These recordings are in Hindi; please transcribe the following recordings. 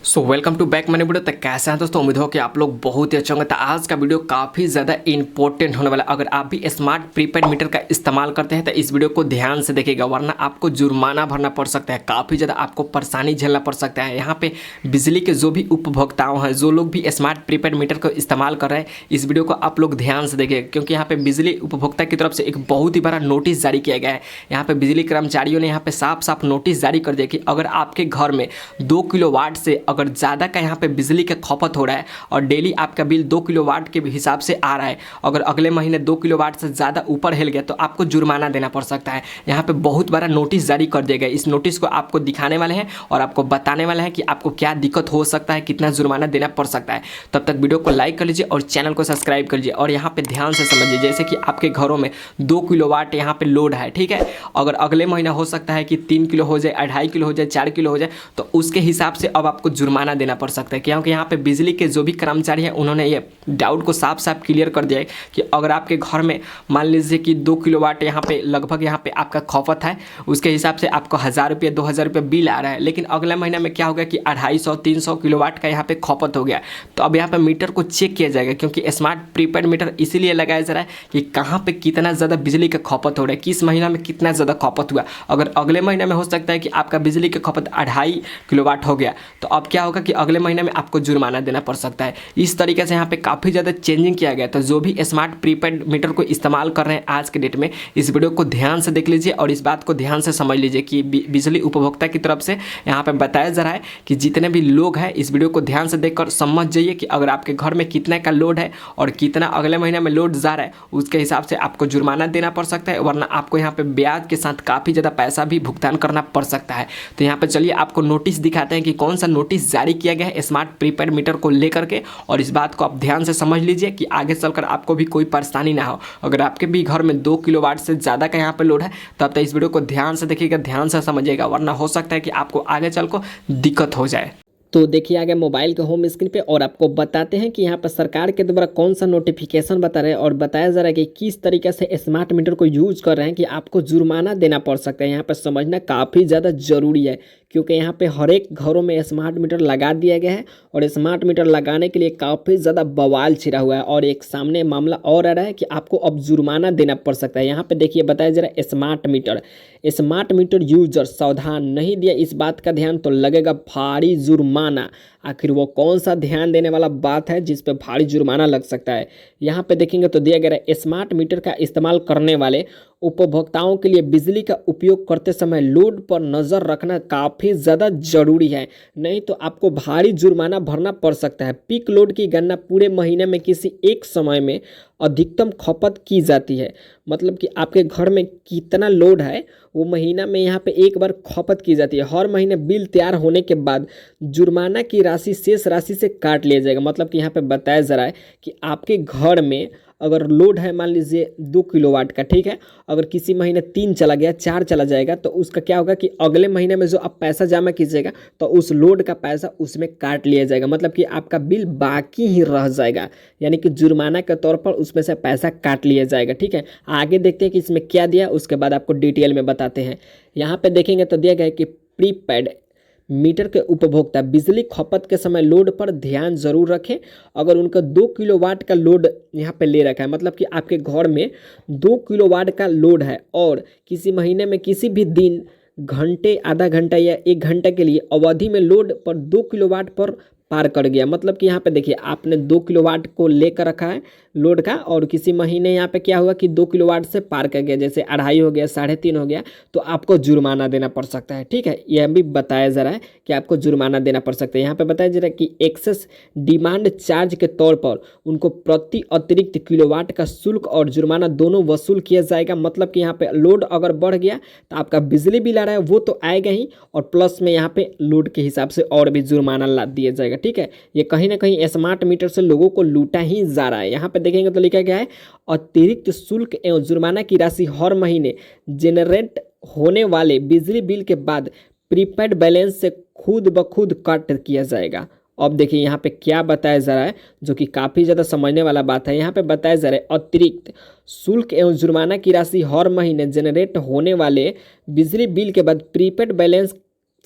वेलकम टू बैक मैंने वीडियो। तक कैसे हैं दोस्तों, उम्मीद हो कि आप लोग बहुत ही अच्छे होंगे। तो आज का वीडियो काफ़ी ज़्यादा इंपॉर्टेंट होने वाला है। अगर आप भी स्मार्ट प्रीपेड मीटर का इस्तेमाल करते हैं तो इस वीडियो को ध्यान से देखिएगा, वरना आपको जुर्माना भरना पड़ सकता है, काफ़ी ज़्यादा आपको परेशानी झेलना पड़ सकता है। यहाँ पे बिजली के जो भी उपभोक्ताओं हैं, जो लोग भी स्मार्ट प्रीपेड मीटर को इस्तेमाल कर रहे हैं, इस वीडियो को आप लोग ध्यान से देखिएगा, क्योंकि यहाँ पे बिजली उपभोक्ता की तरफ से एक बहुत ही बड़ा नोटिस जारी किया गया है। यहाँ पे बिजली कर्मचारियों ने यहाँ पे साफ साफ नोटिस जारी कर दिया कि अगर आपके घर में 2 किलोवाट से अगर ज़्यादा का यहाँ पे बिजली का खपत हो रहा है और डेली आपका बिल 2 किलोवाट के हिसाब से आ रहा है, अगर अगले महीने 2 किलोवाट से ज़्यादा ऊपर हिल गया तो आपको जुर्माना देना पड़ सकता है। यहाँ पे बहुत बड़ा नोटिस जारी कर दिया गया। इस नोटिस को आपको दिखाने वाले हैं और आपको बताने वाले हैं कि आपको क्या दिक्कत हो सकता है, कितना जुर्माना देना पड़ सकता है। तब तक वीडियो को लाइक कर लीजिए और चैनल को सब्सक्राइब कर लीजिए। और यहाँ पे ध्यान से समझिए, जैसे कि आपके घरों में 2 किलोवाट यहाँ पे लोड है, ठीक है। अगर अगले महीना हो सकता है कि 3 किलो हो जाए, 2.5 किलो हो जाए, 4 किलो हो जाए, तो उसके हिसाब से अब आपको जुर्माना देना पड़ सकता है। क्योंकि यहाँ पे बिजली के जो भी कर्मचारी हैं उन्होंने ये डाउट को साफ साफ क्लियर कर दिया है कि अगर आपके घर में मान लीजिए कि 2 किलोवाट यहाँ पे लगभग यहाँ पे आपका खपत है, उसके हिसाब से आपको 1000 रुपये 2000 रुपये बिल आ रहा है, लेकिन अगले महीने में क्या होगा कि 250-300 किलोवाट का यहाँ पे खपत हो गया, तो अब यहाँ पे मीटर को चेक किया जाएगा। क्योंकि स्मार्ट प्रीपेड मीटर इसीलिए लगाया जा रहा है कि कहाँ पे कितना ज़्यादा बिजली का खपत हो रहा है, किस महीना में कितना ज़्यादा खपत हुआ। अगर अगले महीने में हो सकता है कि आपका बिजली का खपत 2.5 किलोवाट हो गया, तो अब क्या होगा कि अगले महीने में आपको जुर्माना देना पड़ सकता है। इस तरीके से यहाँ पे काफ़ी ज़्यादा चेंजिंग किया गया। तो जो भी स्मार्ट प्रीपेड मीटर को इस्तेमाल कर रहे हैं आज के डेट में, इस वीडियो को ध्यान से देख लीजिए और इस बात को ध्यान से समझ लीजिए कि बिजली उपभोक्ता की तरफ से यहाँ पे बताया जा रहा है कि जितने भी लोग हैं इस वीडियो को ध्यान से देखकर समझ जाइए कि अगर आपके घर में कितने का लोड है और कितना अगले महीने में लोड जा रहा है, उसके हिसाब से आपको जुर्माना देना पड़ सकता है, वरना आपको यहाँ पे ब्याज के साथ काफ़ी ज़्यादा पैसा भी भुगतान करना पड़ सकता है। तो यहाँ पे चलिए आपको नोटिस दिखाते हैं कि कौन सा नोटिस जारी किया गया है स्मार्ट प्रीपेड मीटर को लेकर के, और इस बात को आप ध्यान से समझ लीजिए कि आगे चलकर आपको भी कोई परेशानी ना हो। अगर आपके भी घर में 2 किलोवाट से ज़्यादा का यहाँ पे लोड है, तब तक इस वीडियो को ध्यान से देखिएगा, ध्यान से समझिएगा, वरना हो सकता है कि आपको आगे चल को दिक्कत हो जाए। तो देखिए आगे मोबाइल के होम स्क्रीन पे और आपको बताते हैं कि यहाँ पर सरकार के द्वारा कौन सा नोटिफिकेशन बता रहे हैं और बताया जा रहा है कि किस तरीके से स्मार्ट मीटर को यूज कर रहे हैं कि आपको जुर्माना देना पड़ सकता है। यहाँ पर समझना काफ़ी ज़्यादा ज़रूरी है, क्योंकि यहाँ पे हर एक घरों में स्मार्ट मीटर लगा दिया गया है और स्मार्ट मीटर लगाने के लिए काफ़ी ज़्यादा बवाल छिड़ा हुआ है। और एक सामने मामला और आ रहा है कि आपको अब जुर्माना देना पड़ सकता है। यहाँ पे देखिए बताया जा रहा है स्मार्ट मीटर यूजर सावधान, नहीं दिया इस बात का ध्यान तो लगेगा भारी जुर्माना। आखिर वो कौन सा ध्यान देने वाला बात है जिस पे भारी जुर्माना लग सकता है। यहाँ पे देखेंगे तो दिया गया है स्मार्ट मीटर का इस्तेमाल करने वाले उपभोक्ताओं के लिए बिजली का उपयोग करते समय लोड पर नज़र रखना काफ़ी ज़्यादा ज़रूरी है, नहीं तो आपको भारी जुर्माना भरना पड़ सकता है। पीक लोड की गणना पूरे महीने में किसी एक समय में अधिकतम खपत की जाती है, मतलब कि आपके घर में कितना लोड है वो महीना में यहाँ पे एक बार खपत की जाती है। हर महीने बिल तैयार होने के बाद जुर्माना की राशि शेष राशि से काट लिया जाएगा। मतलब कि यहाँ पे बताया जा रहा है कि आपके घर में अगर लोड है मान लीजिए 2 किलोवाट का, ठीक है, अगर किसी महीने 3 चला गया, 4 चला जाएगा, तो उसका क्या होगा कि अगले महीने में जो आप पैसा जमा कीजिएगा तो उस लोड का पैसा उसमें काट लिया जाएगा। मतलब कि आपका बिल बाकी ही रह जाएगा, यानी कि जुर्माना के तौर पर उसमें से पैसा काट लिया जाएगा। ठीक है, आगे देखते हैं कि इसमें क्या दिया, उसके बाद आपको डिटेल में बताते हैं। यहाँ पे देखेंगे तो दिया गया है कि प्रीपेड मीटर के उपभोक्ता बिजली खपत के समय लोड पर ध्यान जरूर रखें। अगर उनका 2 किलोवाट का लोड यहाँ पे ले रखा है, मतलब कि आपके घर में 2 किलोवाट का लोड है और किसी महीने में किसी भी दिन घंटे, आधा घंटा या 1 घंटा के लिए अवधि में लोड पर 2 किलोवाट पर पार कर गया, मतलब कि यहाँ पे देखिए आपने 2 किलोवाट को लेकर रखा है लोड का, और किसी महीने यहाँ पे क्या हुआ कि 2 किलोवाट से पार कर गया, जैसे 2.5 हो गया, 3.5 हो गया, तो आपको जुर्माना देना पड़ सकता है। ठीक है, यह भी बताया जा रहा है कि आपको जुर्माना देना पड़ सकता है। यहाँ पे बताया जा रहा है कि एक्सेस डिमांड चार्ज के तौर पर उनको प्रति अतिरिक्त किलोवाट का शुल्क और जुर्माना दोनों वसूल किया जाएगा। मतलब कि यहाँ पे लोड अगर बढ़ गया तो आपका बिजली बिल आ रहा है वो तो आएगा ही, और प्लस में यहाँ पे लोड के हिसाब से और भी जुर्माना ला दिया जाएगा। ठीक है, ये कहीं ना कहीं स्मार्ट मीटर से लोगों को लूटा ही जा रहा है। यहाँ पे देखेंगे तो लिखा गया है अतिरिक्त शुल्क एवं जुर्माना की राशि हर महीने जेनरेट होने वाले बिजली बिल के बाद प्रीपेड बैलेंस से खुद ब खुद कट किया जाएगा। अब देखिए यहाँ पे क्या बताया जा रहा है, जो कि काफ़ी ज़्यादा समझने वाला बात है। यहाँ पे बताया जा रहा है अतिरिक्त शुल्क एवं जुर्माना की राशि हर महीने जनरेट होने वाले बिजली बिल के बाद प्रीपेड बैलेंस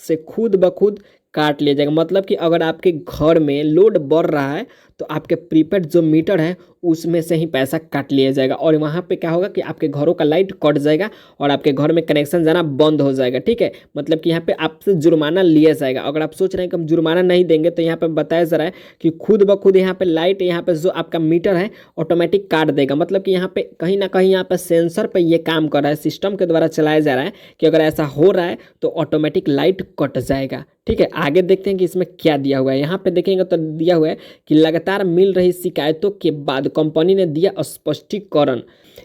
से खुद ब खुद काट लिया जाएगा। मतलब कि अगर आपके घर में लोड बढ़ रहा है तो आपके प्रीपेड जो मीटर है उसमें से ही पैसा काट लिया जाएगा और वहाँ पे क्या होगा कि आपके घरों का लाइट कट जाएगा और आपके घर में कनेक्शन जाना बंद हो जाएगा। ठीक है, मतलब कि यहाँ पे आपसे जुर्माना लिया जाएगा। अगर आप सोच रहे हैं कि हम जुर्माना नहीं देंगे तो यहाँ पे बताया जा रहा है कि खुद ब खुद यहाँ पे लाइट, यहाँ पे जो आपका मीटर है ऑटोमेटिक काट देगा। मतलब कि यहाँ पे कहीं ना कहीं यहाँ पे सेंसर पे ये काम कर रहा है, सिस्टम के द्वारा चलाया जा रहा है कि अगर ऐसा हो रहा है तो ऑटोमेटिक लाइट कट जाएगा। ठीक है, आगे देखते हैं कि इसमें क्या दिया हुआ है। यहाँ पे देखेंगे तो दिया हुआ है कि लगातार मिल रही शिकायतों के बाद कंपनी ने दिया स्पष्टीकरण।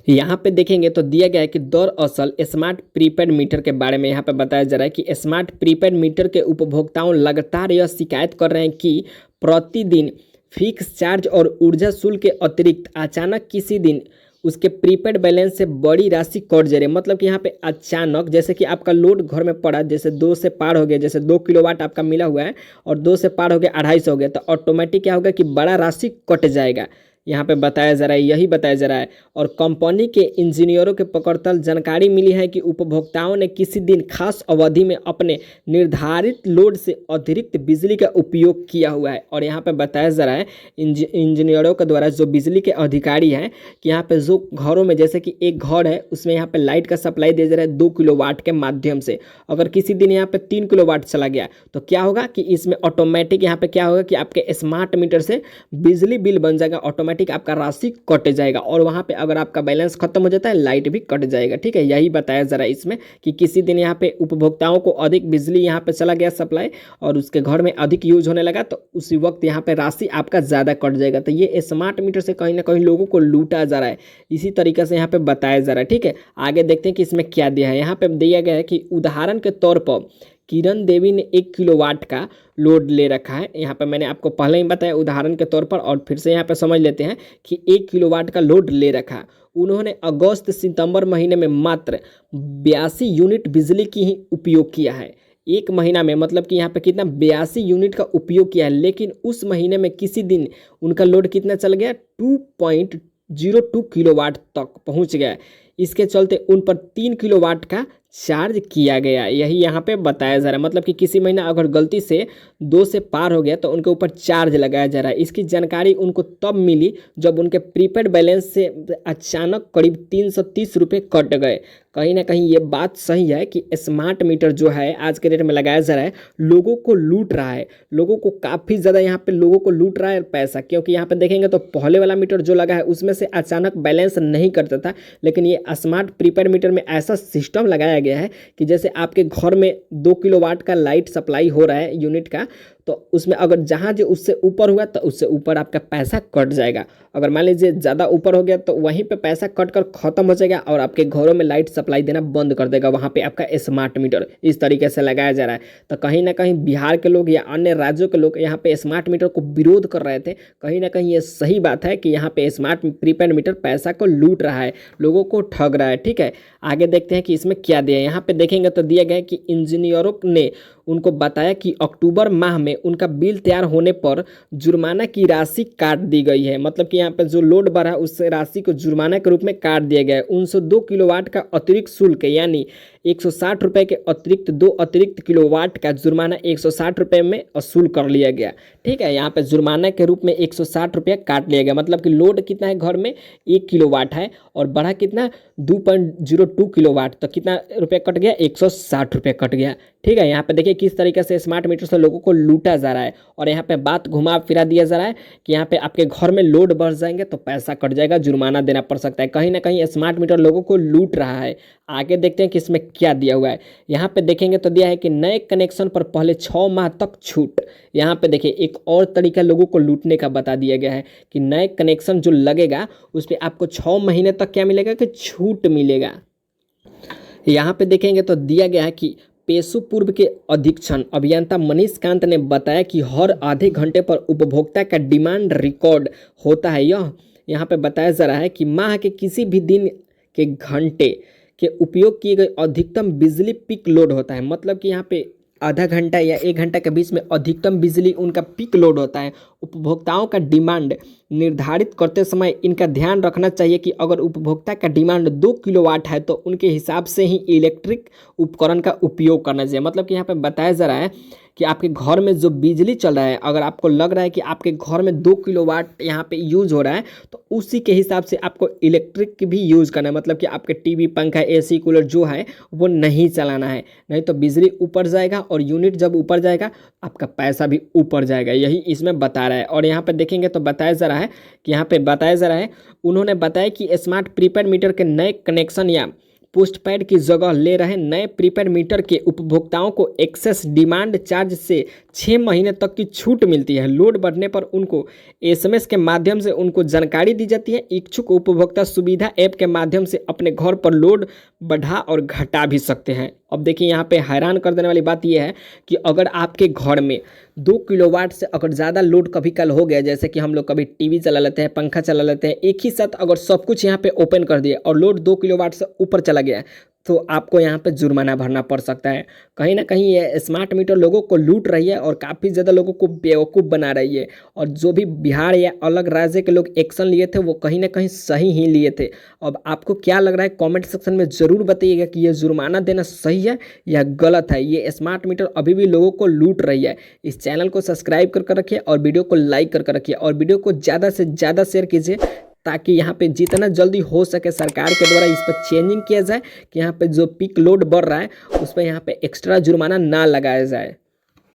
यहाँ पे देखेंगे तो दिया गया है कि दरअसल स्मार्ट प्रीपेड मीटर के बारे में यहाँ पे बताया जा रहा है कि स्मार्ट प्रीपेड मीटर के उपभोक्ताओं लगातार यह शिकायत कर रहे हैं कि प्रतिदिन फिक्स चार्ज और ऊर्जा शुल्क के अतिरिक्त अचानक किसी दिन उसके प्रीपेड बैलेंस से बड़ी राशि कट जा रही है। मतलब कि यहाँ पे अचानक जैसे कि आपका लोड घर में पड़ा, जैसे 2 से पार हो गया, जैसे 2 किलोवाट आपका मिला हुआ है और 2 से पार हो गया 250 हो गया, तो ऑटोमेटिक क्या होगा कि बड़ा राशि कट जाएगा। यहाँ पे बताया जा रहा है, यही बताया जा रहा है। और कंपनी के इंजीनियरों के पकड़तल जानकारी मिली है कि उपभोक्ताओं ने किसी दिन खास अवधि में अपने निर्धारित लोड से अतिरिक्त बिजली का उपयोग किया हुआ है। और यहाँ पे बताया जा रहा है इंजीनियरों के द्वारा, जो बिजली के अधिकारी हैं, कि यहाँ पे जो घरों में जैसे कि एक घर है उसमें यहाँ पे लाइट का सप्लाई दिया जा रहा है 2 किलोवाट के माध्यम से। अगर किसी दिन यहाँ पे 3 किलोवाट चला गया तो क्या होगा कि इसमें ऑटोमेटिक यहाँ पे क्या होगा कि आपके स्मार्ट मीटर से बिजली बिल बन जाएगा, ऑटोमेटिक आपका राशि कट जाएगा और वहां पे अगर आपका बैलेंस खत्म हो जाता है लाइट भी कट जाएगा। ठीक है, यही बताया जा रहा है इसमें कि किसी दिन यहाँ पे उपभोक्ताओं को अधिक बिजली यहाँ पे चला गया सप्लाई और उसके घर में अधिक यूज होने लगा तो उसी वक्त यहाँ पे राशि आपका ज़्यादा कट जाएगा। तो ये स्मार्ट मीटर से कहीं ना कहीं लोगों को लूटा जा रहा है, इसी तरीके से यहाँ पे बताया जा रहा है। ठीक है, आगे देखते हैं कि इसमें क्या दिया है। यहाँ पे दिया गया है कि उदाहरण के तौर पर किरण देवी ने 1 किलोवाट का लोड ले रखा है। यहाँ पे मैंने आपको पहले ही बताया उदाहरण के तौर पर, और फिर से यहाँ पे समझ लेते हैं कि 1 किलोवाट का लोड ले रखा है। उन्होंने अगस्त सितंबर महीने में मात्र 82 यूनिट बिजली की ही उपयोग किया है। एक महीना में, मतलब कि यहाँ पे कितना 82 यूनिट का उपयोग किया है, लेकिन उस महीने में किसी दिन उनका लोड कितना चल गया 2.02 किलोवाट तक पहुँच गया। इसके चलते उन पर 3 किलोवाट का चार्ज किया गया, यही यहाँ पे बताया जा रहा है। मतलब कि किसी महीना अगर गलती से 2 से पार हो गया तो उनके ऊपर चार्ज लगाया जा रहा है। इसकी जानकारी उनको तब मिली जब उनके प्रीपेड बैलेंस से अचानक करीब 330 रुपये कट गए। कहीं ना कहीं ये बात सही है कि स्मार्ट मीटर जो है आज के डेट में लगाया जा रहा है लोगों को लूट रहा है, लोगों को काफ़ी ज़्यादा यहाँ पे लोगों को लूट रहा है पैसा। क्योंकि यहाँ पे देखेंगे तो पहले वाला मीटर जो लगा है उसमें से अचानक बैलेंस नहीं करता था, लेकिन ये स्मार्ट प्रीपेड मीटर में ऐसा सिस्टम लगाया गया है कि जैसे आपके घर में 2 किलोवाट का लाइट सप्लाई हो रहा है यूनिट का, तो उसमें अगर जहाँ जो उससे ऊपर हुआ तो उससे ऊपर आपका पैसा कट जाएगा। अगर मान लीजिए ज़्यादा ऊपर हो गया तो वहीं पे पैसा कट कर ख़त्म हो जाएगा और आपके घरों में लाइट सप्लाई देना बंद कर देगा वहाँ पे आपका स्मार्ट मीटर। इस तरीके से लगाया जा रहा है। तो कहीं ना कहीं बिहार के लोग या अन्य राज्यों के लोग यहाँ पे स्मार्ट मीटर को विरोध कर रहे थे। कहीं ना कहीं ये सही बात है कि यहाँ पे स्मार्ट प्रीपेड मीटर पैसा को लूट रहा है, लोगों को ठग रहा है। ठीक है, आगे देखते हैं कि इसमें क्या दिया है। यहाँ पे देखेंगे तो दिया गया है कि इंजीनियरों ने उनको बताया कि अक्टूबर माह में उनका बिल तैयार होने पर जुर्माना की राशि काट दी गई है। मतलब कि यहाँ पर जो लोड बढ़ा उस राशि को जुर्माना के रूप में काट दिया गया है। 102 किलोवाट का अतिरिक्त शुल्क यानी 160 रुपये के अतिरिक्त 2 अतिरिक्त किलोवाट का जुर्माना 160 रुपये में वसूल कर लिया गया। ठीक है, यहाँ पे जुर्माना के रूप में 160 रुपया काट लिया गया। मतलब कि लोड कितना है घर में 1 किलोवाट है और बढ़ा कितना 2.02 किलोवाट, तो कितना रुपया कट गया 160 रुपये कट गया। ठीक है, यहाँ पे देखिए किस तरीके से स्मार्ट मीटर से लोगों को लूटा जा रहा है और यहाँ पे बात घुमा फिरा दिया जा रहा है कि यहाँ पे आपके घर में लोड बढ़ जाएंगे तो पैसा कट जाएगा, जुर्माना देना पड़ सकता है। कहीं ना कहीं स्मार्ट मीटर लोगों को लूट रहा है। आगे देखते हैं कि इसमें क्या दिया हुआ है। यहाँ पे देखेंगे तो दिया है कि नए कनेक्शन पर पहले 6 माह तक छूट। यहाँ पे देखिए एक और तरीका लोगों को लूटने का बता दिया गया है कि नए कनेक्शन जो लगेगा उस पर आपको 6 महीने तक क्या मिलेगा कि छूट मिलेगा। यहाँ पे देखेंगे तो दिया गया है कि पेशु पूर्व के अधीक्षण अभियंता मनीष कांत ने बताया कि हर आधे घंटे पर उपभोक्ता का डिमांड रिकॉर्ड होता है। यहाँ पे बताया जा रहा है कि माह के किसी भी दिन के घंटे के उपयोग किए गए अधिकतम बिजली पीक लोड होता है। मतलब कि यहाँ पे आधा घंटा या 1 घंटा के बीच में अधिकतम बिजली उनका पीक लोड होता है। उपभोक्ताओं का डिमांड निर्धारित करते समय इनका ध्यान रखना चाहिए कि अगर उपभोक्ता का डिमांड 2 किलोवाट है तो उनके हिसाब से ही इलेक्ट्रिक उपकरण का उपयोग करना चाहिए। मतलब कि यहाँ पे बताया जा रहा है कि आपके घर में जो बिजली चल रहा है, अगर आपको लग रहा है कि आपके घर में 2 किलोवाट यहाँ पे यूज हो रहा है, तो उसी के हिसाब से आपको इलेक्ट्रिक की भी यूज़ करना है। मतलब कि आपके टीवी, पंखा, एसी, कूलर जो है वो नहीं चलाना है, नहीं तो बिजली ऊपर जाएगा और यूनिट जब ऊपर जाएगा आपका पैसा भी ऊपर जाएगा। यही इसमें बता रहा है। और यहाँ पे देखेंगे तो बताया जा रहा है कि यहाँ पे बताया जा रहा है, उन्होंने बताया कि स्मार्ट प्रीपेड मीटर के नए कनेक्शन या पोस्टपेड की जगह ले रहे नए प्रीपेड मीटर के उपभोक्ताओं को एक्सेस डिमांड चार्ज से 6 महीने तक की छूट मिलती है। लोड बढ़ने पर उनको एसएमएस के माध्यम से उनको जानकारी दी जाती है। इच्छुक उपभोक्ता सुविधा ऐप के माध्यम से अपने घर पर लोड बढ़ा और घटा भी सकते हैं। अब देखिए यहाँ पे हैरान कर देने वाली बात यह है कि अगर आपके घर में 2 किलोवाट से अगर ज़्यादा लोड कभी कल हो गया, जैसे कि हम लोग कभी टीवी चला लेते हैं, पंखा चला लेते हैं, एक ही साथ अगर सब कुछ यहाँ पे ओपन कर दिए और लोड 2 किलोवाट से ऊपर चला गया, तो आपको यहाँ पे जुर्माना भरना पड़ सकता है। कहीं ना कहीं ये स्मार्ट मीटर लोगों को लूट रही है और काफ़ी ज़्यादा लोगों को बेवकूफ़ बना रही है। और जो भी बिहार या अलग राज्य के लोग एक्शन लिए थे वो कहीं ना कहीं सही ही लिए थे। अब आपको क्या लग रहा है कमेंट सेक्शन में ज़रूर बताइएगा कि ये जुर्माना देना सही है या गलत है। ये स्मार्ट मीटर अभी भी लोगों को लूट रही है। इस चैनल को सब्सक्राइब कर रखिए और वीडियो को लाइक कर रखिए और वीडियो को ज़्यादा से ज़्यादा शेयर कीजिए, ताकि यहाँ पे जितना जल्दी हो सके सरकार के द्वारा इस पर चेंजिंग किया जाए कि यहाँ पे जो पीक लोड बढ़ रहा है उस पर यहाँ पे एक्स्ट्रा जुर्माना ना लगाया जाए।